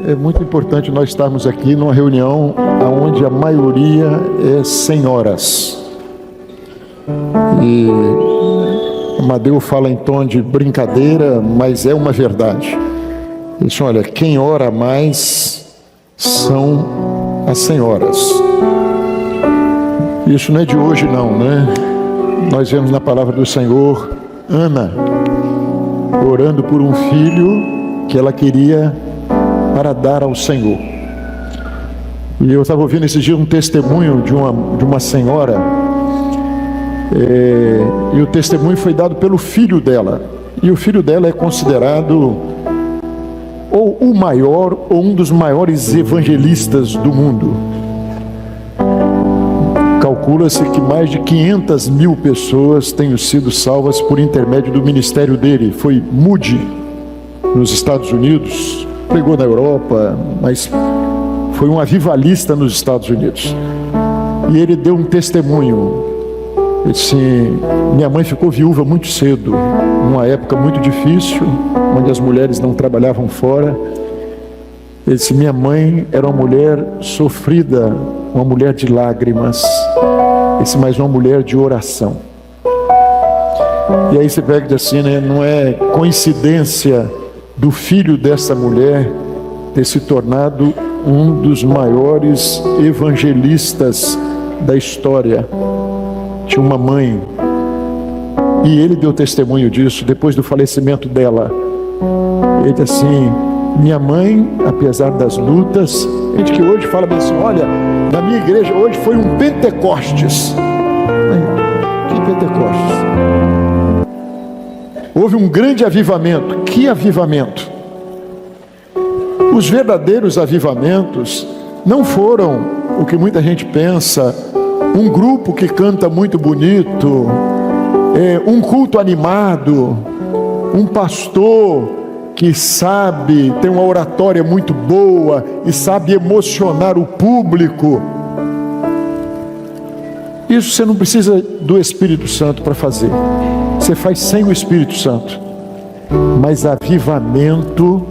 É muito importante nós estarmos aqui numa reunião onde a maioria é senhoras. E Amadeu fala em tom de brincadeira, mas é uma verdade. Ele diz: olha, quem ora mais são as senhoras. Isso não é de hoje não, né? Nós vemos na palavra do Senhor Ana orando por um filho que ela queria para dar ao Senhor. E eu estava ouvindo esses dias um testemunho de uma senhora, e o testemunho foi dado pelo filho dela. E o filho dela é considerado ou o maior ou um dos maiores evangelistas do mundo. Calcula-se que mais de 500 mil pessoas tenham sido salvas por intermédio do ministério dele. Foi Moody, nos Estados Unidos, pregou na Europa, mas foi um avivalista nos Estados Unidos. E ele deu um testemunho. Ele disse: minha mãe ficou viúva muito cedo, numa época muito difícil, onde as mulheres não trabalhavam fora. Ele disse: minha mãe era uma mulher sofrida, uma mulher de lágrimas. Ele disse: mas uma mulher de oração. E aí você pega e diz assim, né? Não é coincidência do filho dessa mulher ter se tornado um dos maiores evangelistas da história. Tinha uma mãe, e ele deu testemunho disso depois do falecimento dela. Ele disse assim: minha mãe, apesar das lutas, gente que hoje fala bem assim: olha, na minha igreja hoje foi um Pentecostes. Que Pentecostes? Houve um grande avivamento. Que avivamento? Os verdadeiros avivamentos não foram o que muita gente pensa, um grupo que canta muito bonito, um culto animado, um pastor que sabe, tem uma oratória muito boa e sabe emocionar o público. Isso você não precisa do Espírito Santo para fazer. Você faz sem o Espírito Santo. Mas avivamento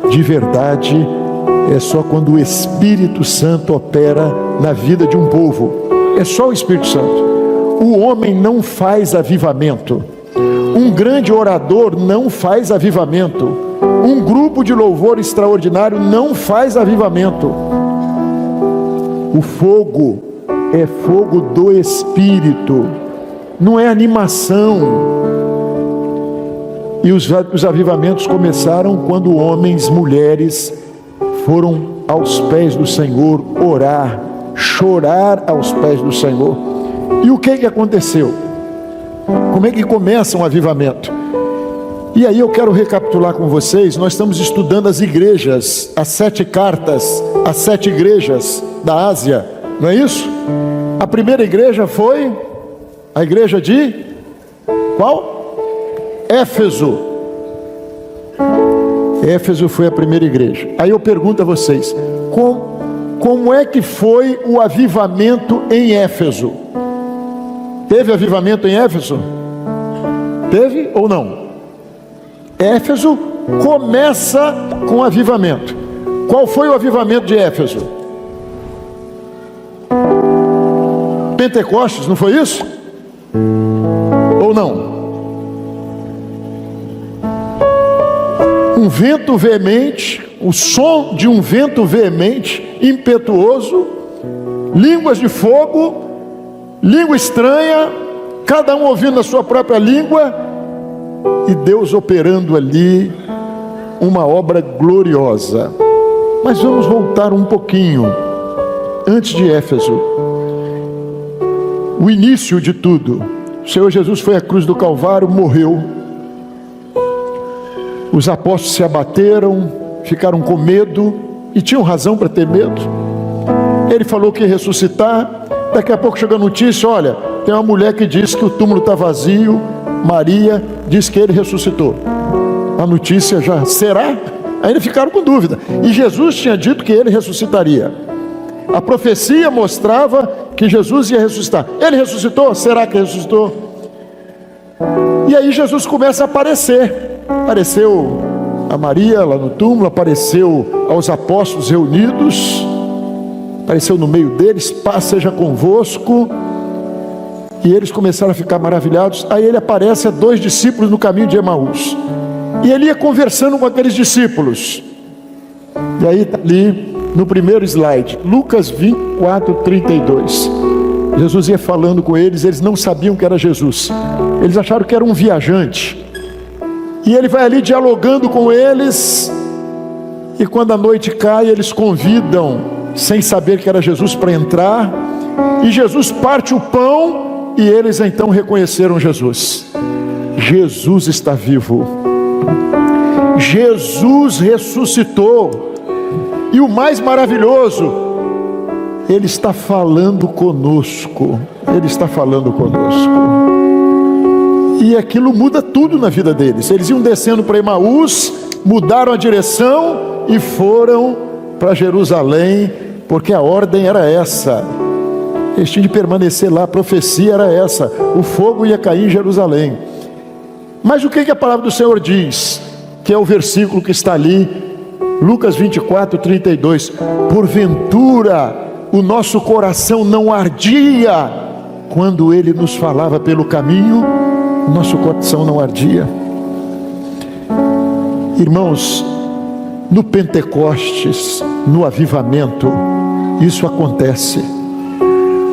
de verdade é só quando o Espírito Santo opera na vida de um povo. É só o Espírito Santo. O homem não faz avivamento. Um grande orador não faz avivamento. Um grupo de louvor extraordinário não faz avivamento. O fogo é fogo do Espírito, não é animação. E os avivamentos começaram quando homens, mulheres foram aos pés do Senhor orar, chorar aos pés do Senhor. E o que aconteceu? Como é que começa um avivamento? E aí eu quero recapitular com vocês. Nós estamos estudando as igrejas, as 7 cartas, as 7 igrejas da Ásia, não é isso? A primeira igreja foi a igreja de qual? Éfeso. Éfeso foi a primeira igreja. Aí eu pergunto a vocês: como é que foi o avivamento em Éfeso? Teve avivamento em Éfeso? Teve ou não? Éfeso começa com avivamento. Qual foi o avivamento de Éfeso? Pentecostes, não foi isso? Ou não? Um vento veemente, o som de um vento veemente, impetuoso, línguas de fogo, língua estranha, cada um ouvindo a sua própria língua, e Deus operando ali uma obra gloriosa. Mas vamos voltar um pouquinho antes de Éfeso. O início de tudo. O Senhor Jesus foi à cruz do Calvário, morreu. Os apóstolos se abateram, ficaram com medo, e tinham razão para ter medo. Ele falou que ia ressuscitar. Daqui a pouco chegou a notícia: olha, tem uma mulher que diz que o túmulo está vazio. Maria diz que ele ressuscitou. A notícia já, será? Ainda ficaram com dúvida. E Jesus tinha dito que ele ressuscitaria. A profecia mostrava que Jesus ia ressuscitar. Ele ressuscitou? Será que ressuscitou? E aí Jesus começa a aparecer. Apareceu a Maria lá no túmulo, apareceu aos apóstolos reunidos, apareceu no meio deles, paz seja convosco, e eles começaram a ficar maravilhados. Aí ele aparece a 2 discípulos no caminho de Emaús, e ele ia conversando com aqueles discípulos, e aí está ali no primeiro slide, Lucas 24, 32, Jesus ia falando com eles, eles não sabiam que era Jesus, eles acharam que era um viajante, e ele vai ali dialogando com eles, e quando a noite cai, eles convidam, sem saber que era Jesus, para entrar, e Jesus parte o pão, e eles então reconheceram Jesus. Jesus está vivo, Jesus ressuscitou, e o mais maravilhoso, Ele está falando conosco, Ele está falando conosco, e aquilo muda tudo na vida deles. Eles iam descendo para Emaús, mudaram a direção e foram para Jerusalém, porque a ordem era essa, eles tinham de permanecer lá, a profecia era essa, o fogo ia cair em Jerusalém. Mas o que a palavra do Senhor diz, que é o versículo que está ali, Lucas 24, 32, porventura o nosso coração não ardia quando Ele nos falava pelo caminho? O nosso coração não ardia. Irmãos, no Pentecostes, no avivamento, isso acontece.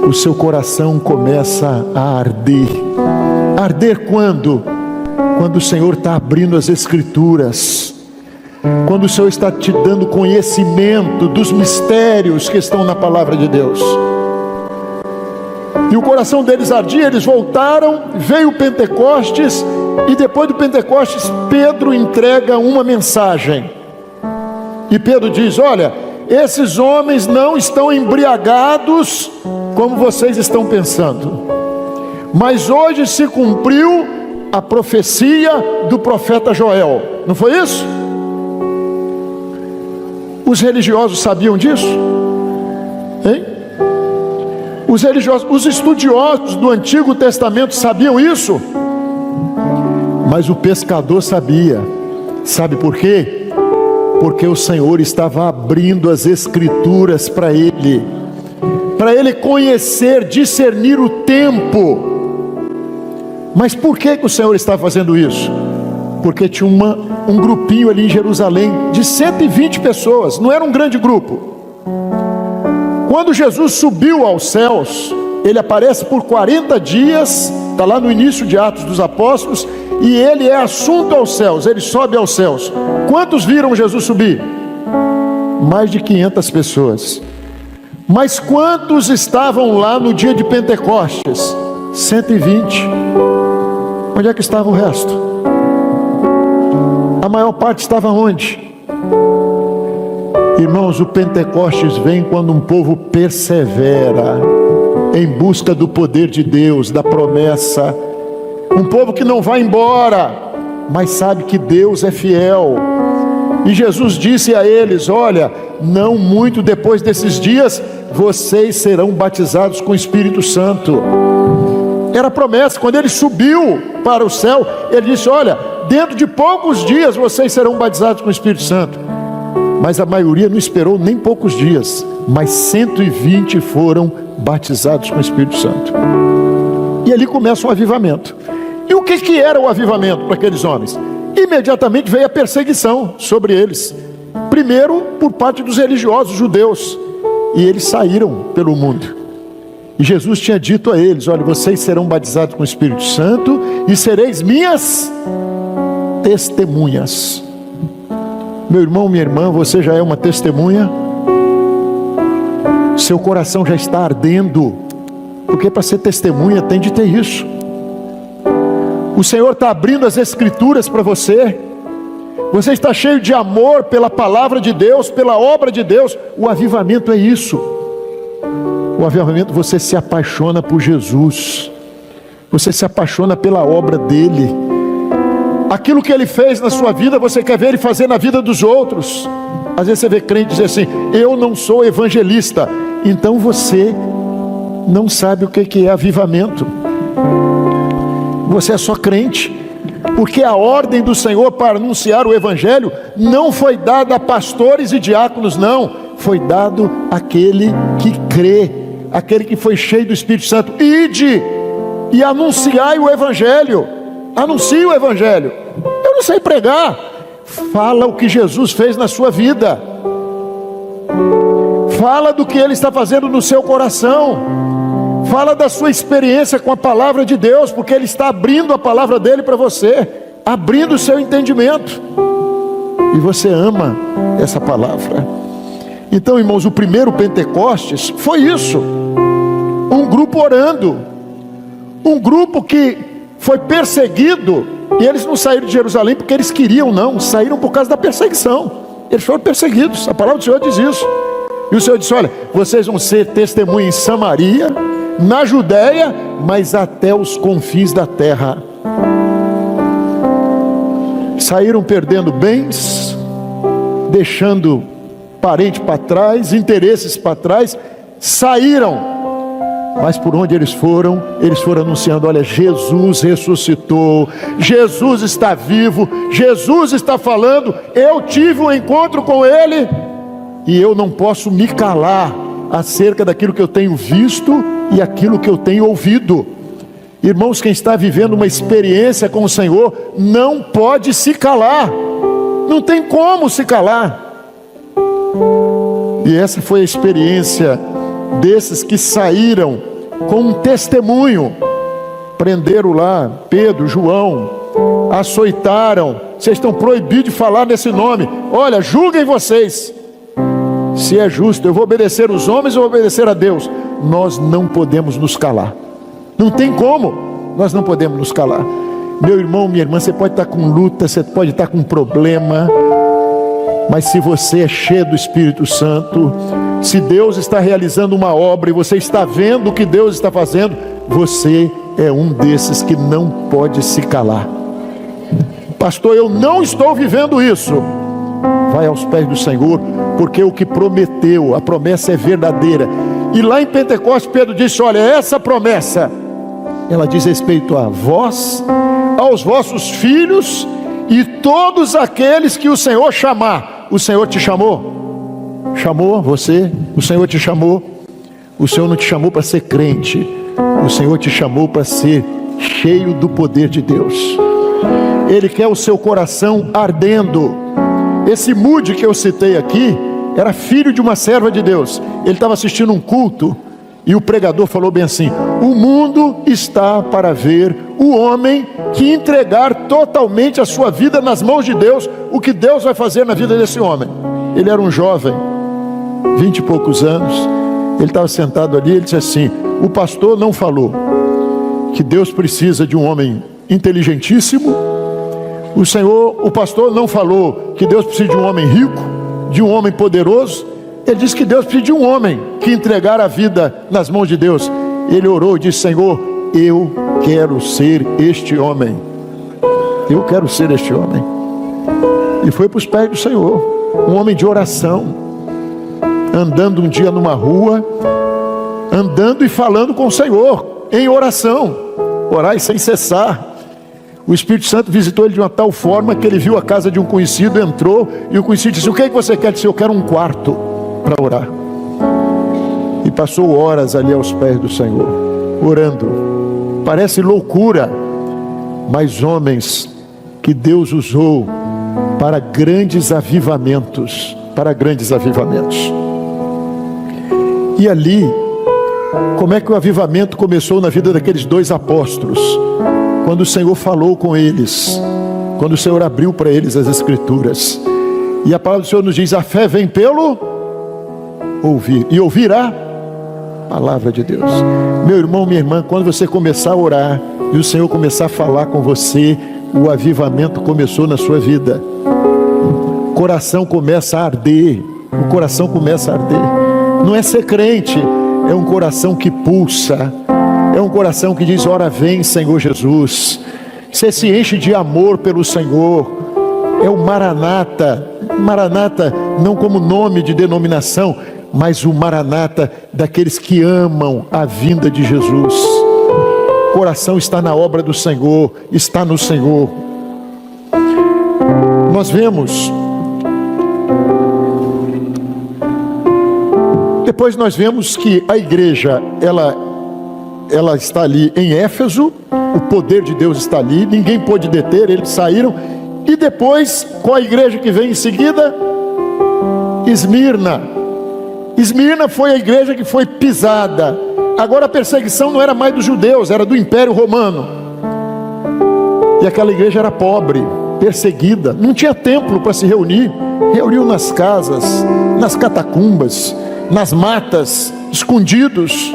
O seu coração começa a arder. Arder quando? Quando o Senhor está abrindo as Escrituras, quando o Senhor está te dando conhecimento dos mistérios que estão na palavra de Deus. E o coração deles ardia, eles voltaram, veio o Pentecostes, e depois do Pentecostes, Pedro entrega uma mensagem. E Pedro diz: olha, esses homens não estão embriagados como vocês estão pensando, mas hoje se cumpriu a profecia do profeta Joel. Não foi isso? Os religiosos sabiam disso? Hein? Os religiosos, os estudiosos do Antigo Testamento sabiam isso? Mas o pescador sabia. Sabe por quê? Porque o Senhor estava abrindo as Escrituras para ele conhecer, discernir o tempo. Mas por que o Senhor estava fazendo isso? Porque tinha um grupinho ali em Jerusalém de 120 pessoas, não era um grande grupo. Quando Jesus subiu aos céus, Ele aparece por 40 dias, está lá no início de Atos dos Apóstolos, e Ele é assunto aos céus, Ele sobe aos céus. Quantos viram Jesus subir? Mais de 500 pessoas. Mas quantos estavam lá no dia de Pentecostes? 120. Onde é que estava o resto? A maior parte estava onde? Irmãos, o Pentecostes vem quando um povo persevera em busca do poder de Deus, da promessa. Um povo que não vai embora, mas sabe que Deus é fiel. E Jesus disse a eles: olha, não muito depois desses dias, vocês serão batizados com o Espírito Santo. Era promessa. Quando Ele subiu para o céu, Ele disse: olha, dentro de poucos dias vocês serão batizados com o Espírito Santo. Mas a maioria não esperou nem poucos dias, mas 120 foram batizados com o Espírito Santo. E ali começa um avivamento. E o que era o avivamento para aqueles homens? Imediatamente veio a perseguição sobre eles. Primeiro por parte dos religiosos judeus, e eles saíram pelo mundo. E Jesus tinha dito a eles: olha, vocês serão batizados com o Espírito Santo e sereis minhas testemunhas. Meu irmão, minha irmã, você já é uma testemunha? Seu coração já está ardendo, porque para ser testemunha tem de ter isso. O Senhor está abrindo as Escrituras para você. Você está cheio de amor pela palavra de Deus, pela obra de Deus. O avivamento é isso. O avivamento, você se apaixona por Jesus, você se apaixona pela obra dele. Aquilo que Ele fez na sua vida, você quer ver Ele fazer na vida dos outros. Às vezes você vê crente dizer assim: eu não sou evangelista. Então você não sabe o que é avivamento. Você é só crente, Porque a ordem do Senhor para anunciar o Evangelho não foi dada a pastores e diáconos, não. Foi dado àquele que crê, aquele que foi cheio do Espírito Santo. Ide e anunciai o Evangelho. Anuncie o Evangelho. Eu não sei pregar. Fala o que Jesus fez na sua vida. Fala do que Ele está fazendo no seu coração. Fala da sua experiência com a palavra de Deus, porque Ele está abrindo a palavra dEle para você, abrindo o seu entendimento. E você ama essa palavra. Então, irmãos, o primeiro Pentecostes foi isso. Um grupo orando. Um grupo que foi perseguido. E eles não saíram de Jerusalém porque eles queriam, não. Saíram por causa da perseguição. Eles foram perseguidos. A palavra do Senhor diz isso. E o Senhor disse: olha, vocês vão ser testemunhas em Samaria, na Judéia, mas até os confins da terra. Saíram perdendo bens, deixando parente para trás, interesses para trás. Saíram, mas por onde eles foram anunciando: olha, Jesus ressuscitou, Jesus está vivo, Jesus está falando, eu tive um encontro com Ele, e eu não posso me calar acerca daquilo que eu tenho visto e aquilo que eu tenho ouvido. Irmãos, quem está vivendo uma experiência com o Senhor não pode se calar, não tem como se calar. E essa foi a experiência desses que saíram com um testemunho. Prenderam lá Pedro, João, açoitaram. Vocês estão proibidos de falar nesse nome. Olha, julguem vocês se é justo, eu vou obedecer os homens ou obedecer a Deus. Nós não podemos nos calar, não tem como, nós não podemos nos calar. Meu irmão, minha irmã, você pode estar com luta, você pode estar com problema, mas se você é cheio do Espírito Santo, se Deus está realizando uma obra e você está vendo o que Deus está fazendo, você é um desses que não pode se calar. Pastor, eu não estou vivendo isso. Vai aos pés do Senhor, porque o que prometeu, a promessa é verdadeira. E lá em Pentecostes, Pedro disse: olha, essa promessa, ela diz respeito a vós, aos vossos filhos e todos aqueles que o Senhor chamar. O Senhor te chamou? Chamou você? O Senhor te chamou? O Senhor não te chamou para ser crente, o Senhor te chamou para ser cheio do poder de Deus. Ele quer o seu coração ardendo. Esse Moody que eu citei aqui era filho de uma serva de Deus. Ele estava assistindo um culto e o pregador falou bem assim: o mundo está para ver o homem que entregar totalmente a sua vida nas mãos de Deus. O que Deus vai fazer na vida desse homem? Ele era um jovem, 20 e poucos anos. Ele estava sentado ali, ele disse assim: o pastor não falou que Deus precisa de um homem inteligentíssimo. O pastor não falou que Deus precisa de um homem rico, de um homem poderoso. Ele disse que Deus precisa de um homem que entregar a vida nas mãos de Deus. Ele orou e disse: Senhor, eu quero ser este homem. Eu quero ser este homem. E foi para os pés do Senhor. Um homem de oração, andando um dia numa rua, andando e falando com o Senhor, em oração. Orai sem cessar. O Espírito Santo visitou ele de uma tal forma que ele viu a casa de um conhecido, entrou, e o conhecido disse: o que é que você quer? Ele disse: eu quero um quarto para orar. E passou horas ali aos pés do Senhor, orando. Parece loucura, mas homens que Deus usou para grandes avivamentos, para grandes avivamentos. E ali, como é que o avivamento começou na vida daqueles dois apóstolos? Quando o Senhor falou com eles, quando o Senhor abriu para eles as Escrituras. E a palavra do Senhor nos diz: a fé vem pelo ouvir, e ouvir a palavra de Deus. Meu irmão, minha irmã, quando você começar a orar e o Senhor começar a falar com você, o avivamento começou na sua vida. O coração começa a arder, o coração começa a arder. Não é ser crente, é um coração que pulsa, é um coração que diz: ora vem, Senhor Jesus. Você se enche de amor pelo Senhor. É o Maranata. Maranata não como nome de denominação, mas o Maranata daqueles que amam a vinda de Jesus. coração está na obra do Senhor, está no Senhor. Nós vemos, depois nós vemos que a igreja, ela está ali em Éfeso, o poder de Deus está ali, ninguém pôde deter, eles saíram. E depois, qual a igreja que vem em seguida? Esmirna. Esmirna foi a igreja que foi pisada. Agora a perseguição não era mais dos judeus, era do Império Romano. E aquela igreja era pobre, perseguida, não tinha templo para se reunir. Reuniam nas casas, nas catacumbas, nas matas, escondidos.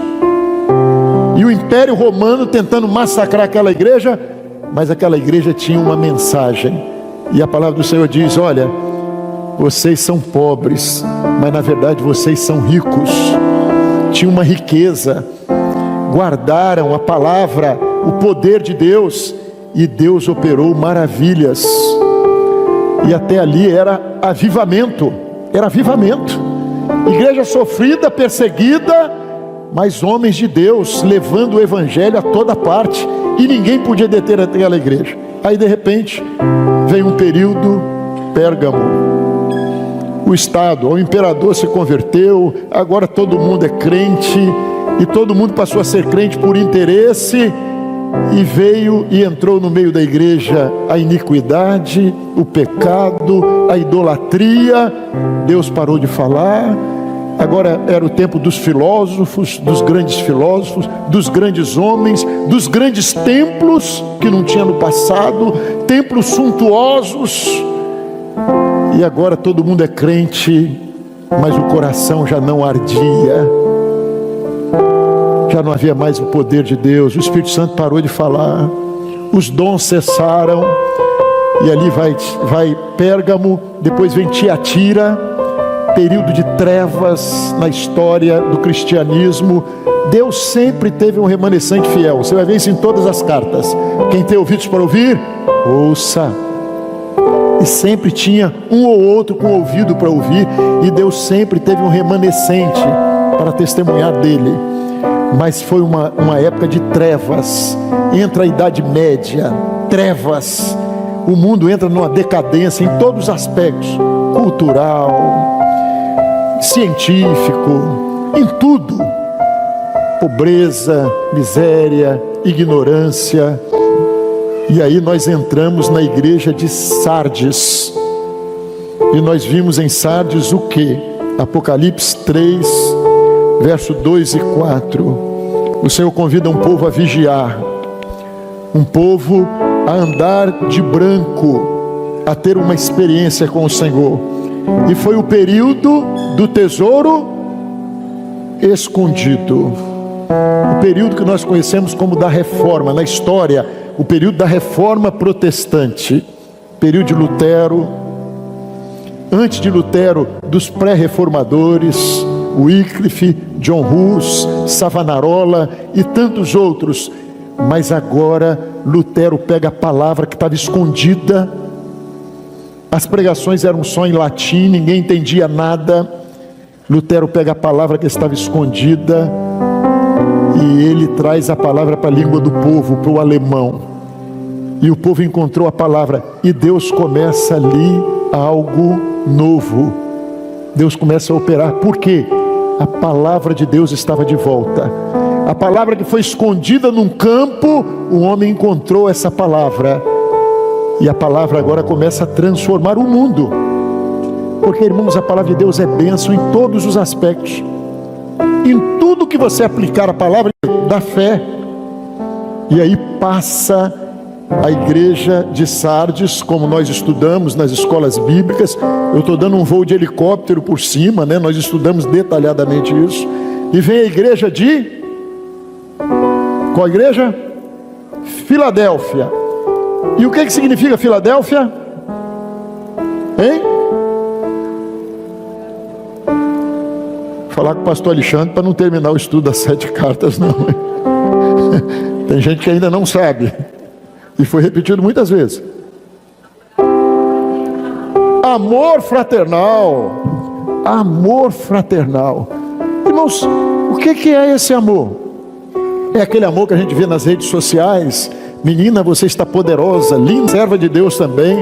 E o Império Romano tentando massacrar aquela igreja, mas aquela igreja tinha uma mensagem. E a palavra do Senhor diz: olha, vocês são pobres, mas na verdade vocês são ricos. Tinha uma riqueza, guardaram a palavra, o poder de Deus, e Deus operou maravilhas. E até ali era avivamento, igreja sofrida, perseguida, mas homens de Deus levando o evangelho a toda parte, e ninguém podia deter aquela igreja. Aí de repente vem um período, Pérgamo, o estado, o imperador se converteu, agora todo mundo é crente, e todo mundo passou a ser crente por interesse, e veio e entrou no meio da igreja a iniquidade, o pecado, a idolatria. Deus parou de falar. Agora era o tempo dos filósofos, dos grandes homens, dos grandes templos que não tinha no passado, templos suntuosos. E agora todo mundo é crente, mas o coração já não ardia, já não havia mais o poder de Deus. O Espírito Santo parou de falar, os dons cessaram. E ali vai Pérgamo, depois vem Tiatira, período de trevas na história do cristianismo. Deus sempre teve um remanescente fiel. Você vai ver isso em todas as cartas. Quem tem ouvidos para ouvir, ouça. E sempre tinha um ou outro com ouvido para ouvir, e Deus sempre teve um remanescente para testemunhar dele. Mas foi uma época de trevas. Entra a Idade Média, trevas. O mundo entra numa decadência em todos os aspectos, cultural, científico, em tudo. Pobreza, miséria, ignorância. E aí nós entramos na igreja de Sardes, e nós vimos em Sardes o que? Apocalipse 3, verso 2 e 4. O Senhor convida um povo a vigiar, um povo a andar de branco, a ter uma experiência com o Senhor. E foi o período do tesouro escondido, o período que nós conhecemos como da reforma na história, o período da reforma protestante, período de Lutero, antes de Lutero, dos pré-reformadores, Wycliffe, John Hus, Savonarola e tantos outros. Mas agora Lutero pega a palavra que estava escondida. As pregações eram só em latim, ninguém entendia nada. Lutero pega a palavra que estava escondida e ele traz a palavra para a língua do povo, para o alemão. E o povo encontrou a palavra, e Deus começa ali algo novo. Deus começa a operar. Por quê? A palavra de Deus estava de volta. A palavra que foi escondida num campo, o homem encontrou essa palavra. E a palavra agora começa a transformar o mundo. Porque, irmãos, a palavra de Deus é bênção em todos os aspectos. Em tudo que você aplicar a palavra da fé. E aí passa a igreja de Sardes, como nós estudamos nas escolas bíblicas. Eu estou dando um voo de helicóptero por cima, né? Nós estudamos detalhadamente isso. E vem a igreja de... Qual igreja? Filadélfia. E o que significa Filadélfia? Hein? Vou falar com o pastor Alexandre para não terminar o estudo das 7 cartas, não. Tem gente que ainda não sabe. E foi repetido muitas vezes. Amor fraternal. Amor fraternal. Irmãos, o que é esse amor? É aquele amor que a gente vê nas redes sociais. Menina, você está poderosa, linda, serva de Deus também,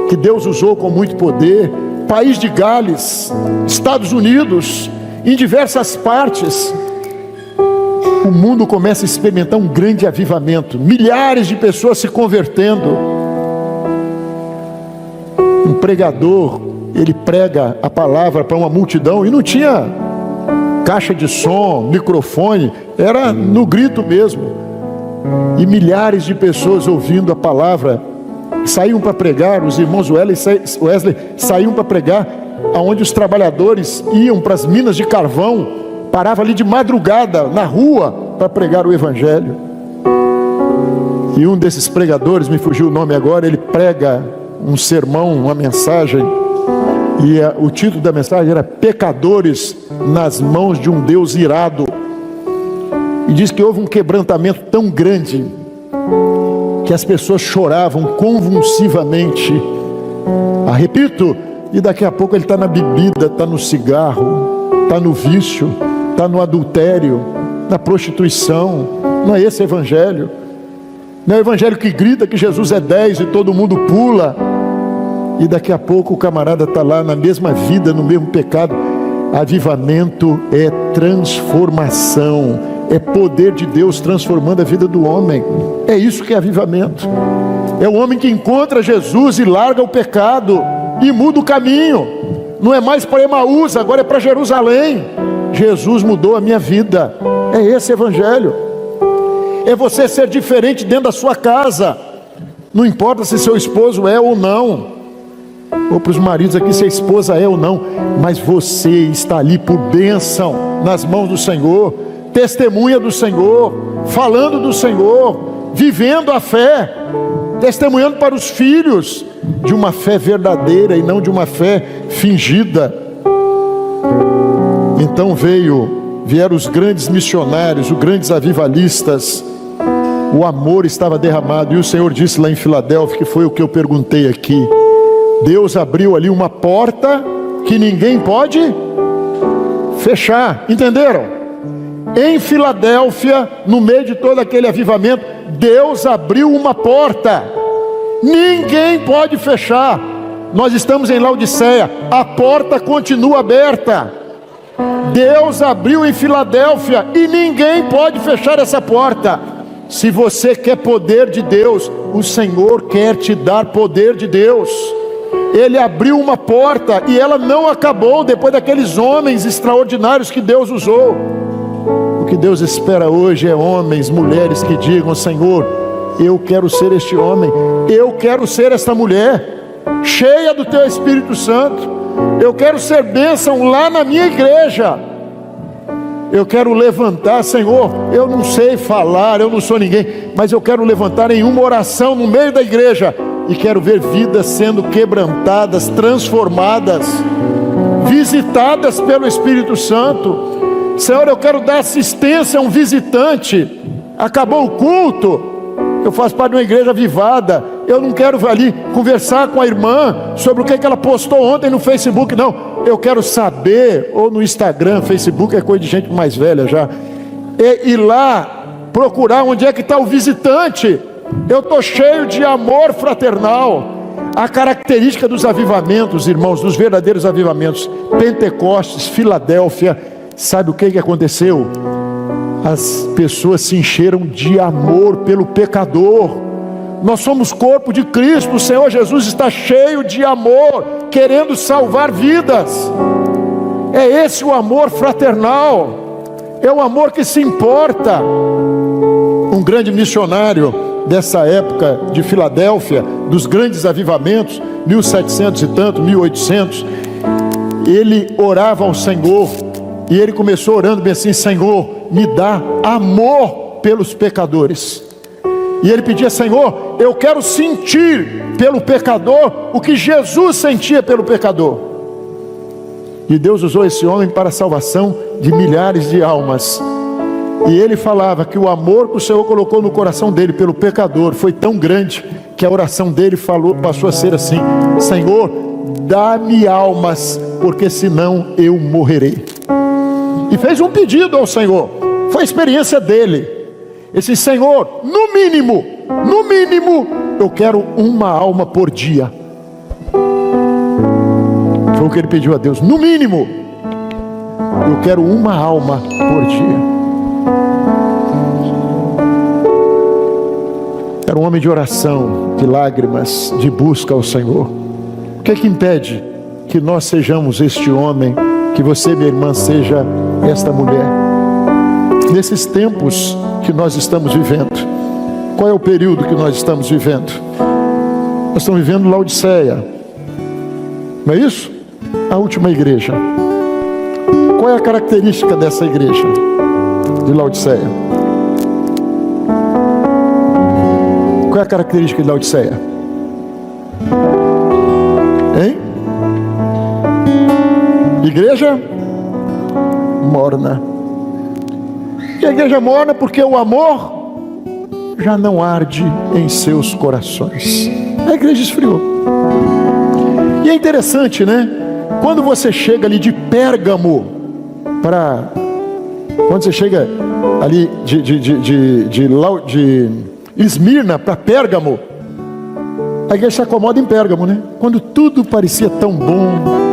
que Deus usou com muito poder. País de Gales, Estados Unidos, em diversas partes, o mundo começa a experimentar um grande avivamento. Milhares de pessoas se convertendo. Um pregador, ele prega a palavra para uma multidão e não tinha caixa de som, microfone, era no grito mesmo. E milhares de pessoas ouvindo a palavra, saíam para pregar. Os irmãos Wesley saíam para pregar aonde os trabalhadores iam para as minas de carvão, parava ali de madrugada na rua para pregar o evangelho. E um desses pregadores, me fugiu o nome agora, ele prega um sermão, uma mensagem, e o título da mensagem era Pecadores nas mãos de um Deus irado. E diz que houve um quebrantamento tão grande que as pessoas choravam convulsivamente. Repito, e daqui a pouco ele está na bebida, está no cigarro, está no vício, está no adultério, na prostituição. Não é esse evangelho. Não é o evangelho que grita que Jesus é 10 e todo mundo pula. E daqui a pouco o camarada está lá na mesma vida, no mesmo pecado. Avivamento é transformação, é poder de Deus transformando a vida do homem. É isso que é avivamento. É o homem que encontra Jesus e larga o pecado e muda o caminho. Não é mais para Emaús, agora é para Jerusalém. Jesus mudou a minha vida. É esse evangelho. É você ser diferente dentro da sua casa. Não importa se seu esposo é ou não, ou para os maridos aqui, se a esposa é ou não, mas você está ali por bênção, nas mãos do Senhor, testemunha do Senhor, falando do Senhor, vivendo a fé, testemunhando para os filhos de uma fé verdadeira e não de uma fé fingida. Então vieram os grandes missionários, os grandes avivalistas. O amor estava derramado, e o Senhor disse lá em Filadélfia, que foi o que eu perguntei aqui, Deus abriu ali uma porta que ninguém pode fechar. Entenderam? Em Filadélfia, no meio de todo aquele avivamento, Deus abriu uma porta, ninguém pode fechar. Nós estamos em Laodiceia, a porta continua aberta. Deus abriu em Filadélfia e ninguém pode fechar essa porta. Se você quer poder de Deus, o Senhor quer te dar poder de Deus. Ele abriu uma porta e ela não acabou depois daqueles homens extraordinários que Deus usou. O que Deus espera hoje é homens, mulheres que digam: Senhor, eu quero ser este homem, eu quero ser esta mulher, cheia do Teu Espírito Santo. Eu quero ser bênção lá na minha igreja. Eu quero levantar, Senhor, eu não sei falar, eu não sou ninguém, mas eu quero levantar em uma oração no meio da igreja, e quero ver vidas sendo quebrantadas, transformadas, visitadas pelo Espírito Santo. Senhor, eu quero dar assistência a um visitante. Acabou o culto, eu faço parte de uma igreja avivada, eu não quero ali conversar com a irmã sobre o que ela postou ontem no Facebook, não. Eu quero saber, ou no Instagram, Facebook é coisa de gente mais velha já, ir lá procurar onde é que está o visitante. Eu estou cheio de amor fraternal. A característica dos avivamentos, irmãos, dos verdadeiros avivamentos, Pentecostes, Filadélfia, sabe o que aconteceu? As pessoas se encheram de amor pelo pecador. Nós somos corpo de Cristo. O Senhor Jesus está cheio de amor, querendo salvar vidas. É esse o amor fraternal, é o amor que se importa. Um grande missionário dessa época de Filadélfia, dos grandes avivamentos, 1700 e tanto, 1800, ele orava ao Senhor, e ele começou orando bem assim: Senhor, me dá amor pelos pecadores. E ele pedia: Senhor, eu quero sentir pelo pecador o que Jesus sentia pelo pecador. E Deus usou esse homem para a salvação de milhares de almas. E ele falava que o amor que o Senhor colocou no coração dele pelo pecador foi tão grande, que a oração dele passou a ser assim: Senhor, dá-me almas, porque senão eu morrerei. E fez um pedido ao Senhor. Foi a experiência dele. Ele disse: Senhor, no mínimo, eu quero uma alma por dia. Foi o que ele pediu a Deus. No mínimo, eu quero uma alma por dia. Era um homem de oração, de lágrimas, de busca ao Senhor. O que é que impede que nós sejamos este homem, que você, minha irmã, seja esta mulher? Nesses tempos que nós estamos vivendo, qual é o período que nós estamos vivendo? Nós estamos vivendo Laodiceia, não é isso? A última igreja. Qual é a característica dessa igreja de Laodiceia? Qual é a característica de Laodiceia? Hein? Igreja morna. E a igreja morna porque o amor já não arde em seus corações. A igreja esfriou. E é interessante, né? Quando você chega ali de Pérgamo quando você chega ali de Esmirna para Pérgamo, a igreja se acomoda em Pérgamo, né? Quando tudo parecia tão bom,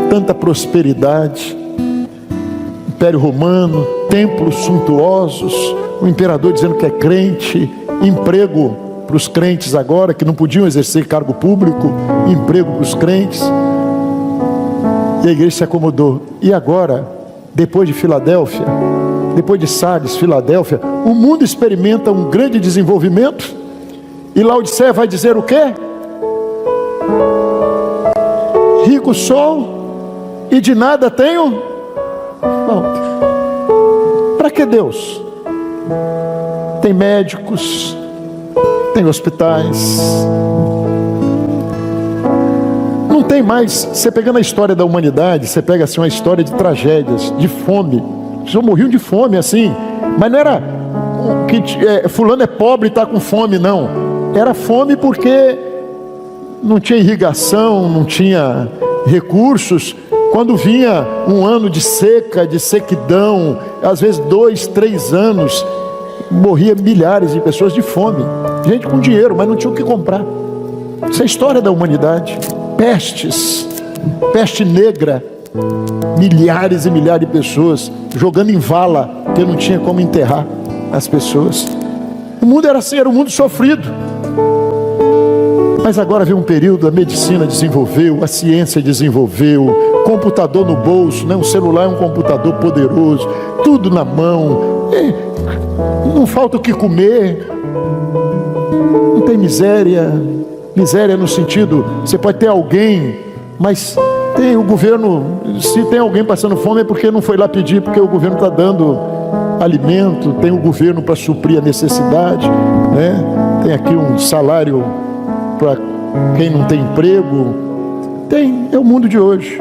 tanta prosperidade, Império Romano, templos suntuosos, o imperador dizendo que é crente, emprego para os crentes agora, que não podiam exercer cargo público, emprego para os crentes. E a igreja se acomodou. E agora, depois de Filadélfia, depois de Sardes, Filadélfia, o mundo experimenta um grande desenvolvimento. E Laodiceia vai dizer o quê? Rico sou e de nada tenho falta. Para que Deus? Tem médicos, tem hospitais. Não tem mais. Você pegando a história da humanidade, você pega assim uma história de tragédias, de fome. As pessoas morriam de fome assim, mas não era que fulano é pobre e está com fome, não. Era fome porque não tinha irrigação, não tinha recursos. Quando vinha um ano de seca, de sequidão, às vezes 2, 3 anos, morria milhares de pessoas de fome. Gente com dinheiro, mas não tinha o que comprar. Isso é a história da humanidade. Pestes, peste negra, milhares e milhares de pessoas jogando em vala, porque não tinha como enterrar as pessoas. O mundo era assim, era um mundo sofrido. Mas agora vem um período, a medicina desenvolveu, a ciência desenvolveu, computador no bolso, né? Um celular é um computador poderoso, tudo na mão, não falta o que comer, não tem miséria no sentido, você pode ter alguém, mas tem o governo, se tem alguém passando fome é porque não foi lá pedir, porque o governo está dando alimento, tem o governo para suprir a necessidade, né? Tem aqui um salário para quem não tem emprego, é o mundo de hoje,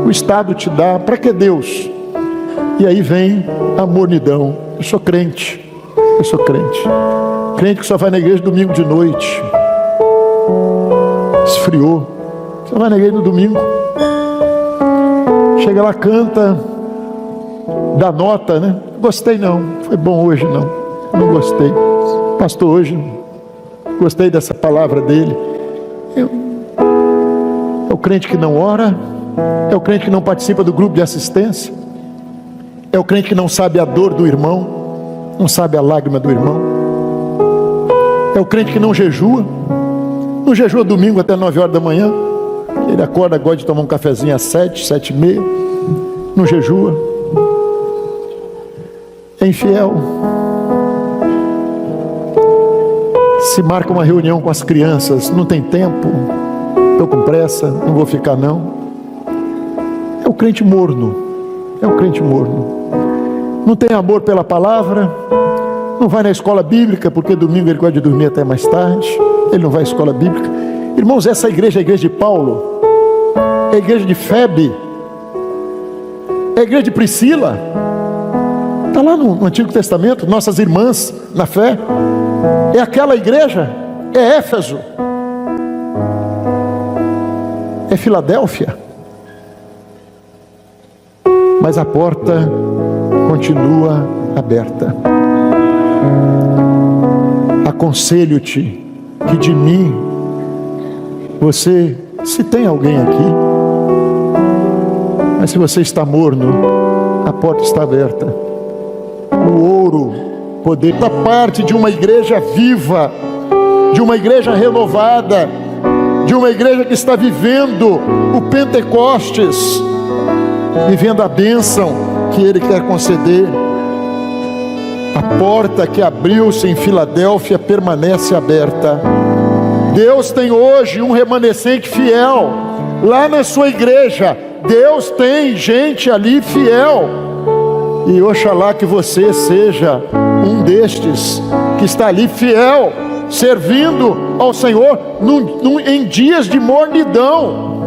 o Estado te dá, para que Deus? E aí vem a mornidão. Eu sou crente, crente que só vai na igreja domingo de noite, esfriou, só vai na igreja no domingo, chega lá, canta, dá nota, né? Gostei não, foi bom hoje não gostei, pastor hoje gostei dessa palavra dele. É o crente que não ora, é o crente que não participa do grupo de assistência, é o crente que não sabe a dor do irmão, não sabe a lágrima do irmão, é o crente que não jejua domingo até 9 horas da manhã, ele acorda, gosta de tomar um cafezinho às 7, 7h30, não jejua, é infiel. Se marca uma reunião com as crianças, não tem tempo, estou com pressa, não vou ficar não. É o crente morno, não tem amor pela palavra, não vai na escola bíblica, porque domingo ele gosta de dormir até mais tarde, ele não vai à escola bíblica. Irmãos, essa igreja é a igreja de Paulo, é a igreja de Febe, é a igreja de Priscila, está lá no Antigo Testamento, nossas irmãs na fé. É aquela igreja, é Éfeso, é Filadélfia, mas a porta continua aberta. aconselho-te que de mim, você, se tem alguém aqui, mas se você está morno, a porta está aberta. O ouro, poder, da parte de uma igreja viva, de uma igreja renovada, de uma igreja que está vivendo o Pentecostes, vivendo a bênção que Ele quer conceder. A porta que abriu-se em Filadélfia permanece aberta. Deus tem hoje um remanescente fiel lá na sua igreja. Deus tem gente ali fiel, e oxalá que você seja um destes que está ali fiel, servindo ao Senhor em dias de mornidão,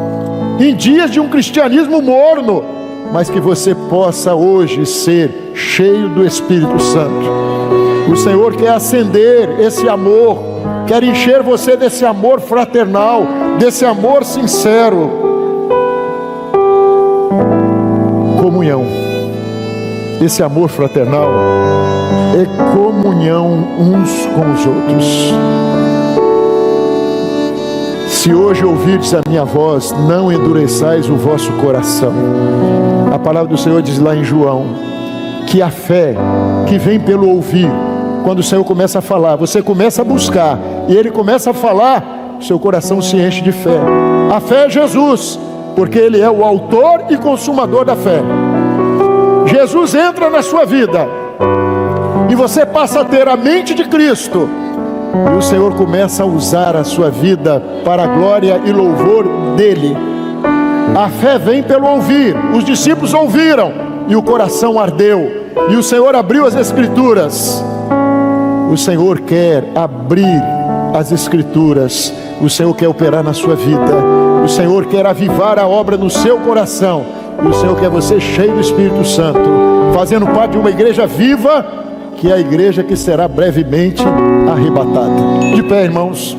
em dias de um cristianismo morno, mas que você possa hoje ser cheio do Espírito Santo. O Senhor quer acender esse amor, quer encher você desse amor fraternal, desse amor sincero. Comunhão. Esse amor fraternal é comunhão uns com os outros. Se hoje ouvirdes a minha voz, não endureçais o vosso coração. A palavra do Senhor diz lá em João, que a fé que vem pelo ouvir, quando o Senhor começa a falar, você começa a buscar, e Ele começa a falar, seu coração se enche de fé. A fé é Jesus, porque Ele é o autor e consumador da fé. Jesus entra na sua vida, e você passa a ter a mente de Cristo, e o Senhor começa a usar a sua vida para a glória e louvor dEle. A fé vem pelo ouvir. Os discípulos ouviram e o coração ardeu, e o Senhor abriu as Escrituras. O Senhor quer abrir as Escrituras. O Senhor quer operar na sua vida. O Senhor quer avivar a obra no seu coração. E o Senhor quer você cheio do Espírito Santo, fazendo parte de uma igreja viva, que é a igreja que será brevemente arrebatada. De pé, irmãos.